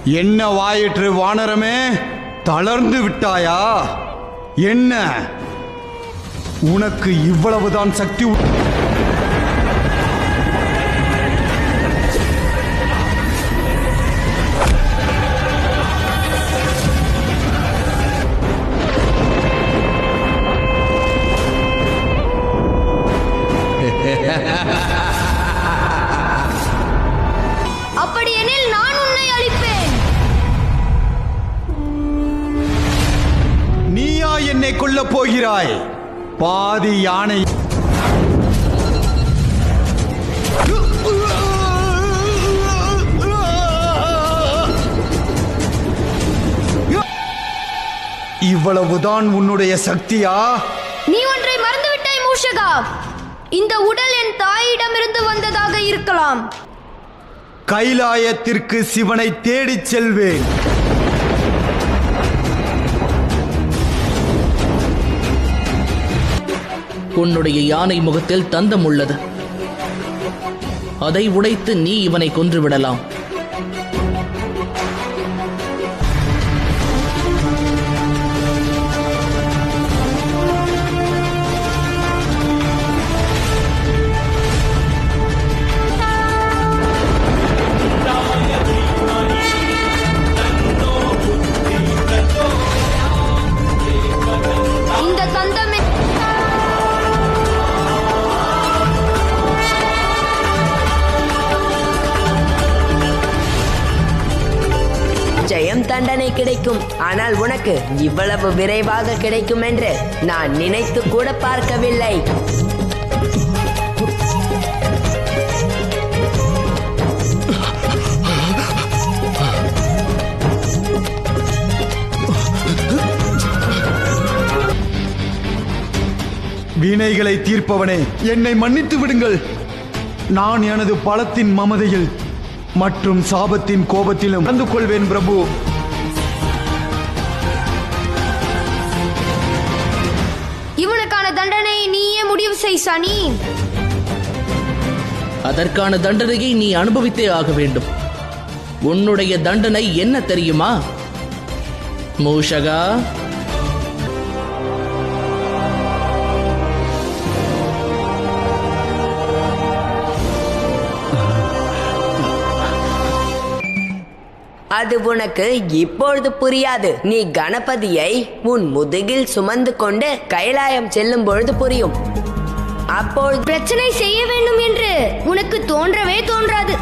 என்ன வாயிற்று வானரமே, தளர்ந்து விட்டாயா? என்ன உனக்கு இவ்வளவுதான் சக்தி? அப்படியெனில் நான் உன்னை அழிப்பேன். நீயா என்னை கொல்லப் போகிறாய்? பாதி யானை இவ்வளவுதான் உன்னுடைய சக்தியா? நீ ஒன்றை மறந்துவிட்டாய் மூஷகா. இந்த உடல் என் தாயிடமிருந்து வந்ததாக இருக்கலாம். கைலாயத்திற்கு சிவனை தேடிச் செல்வேன். உன்னுடைய யானை முகத்தில் தந்தம் உள்ளது. அதை உடைத்து நீ இவனை கொன்றுவிடலாம். இந்த தந்தமே ஜெயம் தண்டனை கிடைக்கும். ஆனால் உனக்கு இவ்வளவு விரைவாக கிடைக்கும் என்று நான் நினைத்து கூட பார்க்கவில்லை. வினைகளை தீர்ப்பவனே, என்னை மன்னித்து விடுங்கள். நான் எனது பலத்தின் மமதையில் மற்றும் சாபத்தின் கோபத்திலும் நடந்து கொள்வேன் பிரபு. இவனுக்கான தண்டனையை நீயே முடிவு செய் சனி. அதற்கான தண்டனையை நீ அனுபவித்தே ஆக வேண்டும். உன்னுடைய தண்டனை என்ன தெரியுமா மூஷகா? அது உனக்கு இப்பொழுது புரியாது. நீ கணபதியை உன் முதுகில் சுமந்து கொண்டு கைலாயம் செல்லும் பொழுது புரியும். அப்பொழுது பிரச்சனை செய்ய வேண்டும் என்று உனக்கு தோன்றவே தோன்றாது.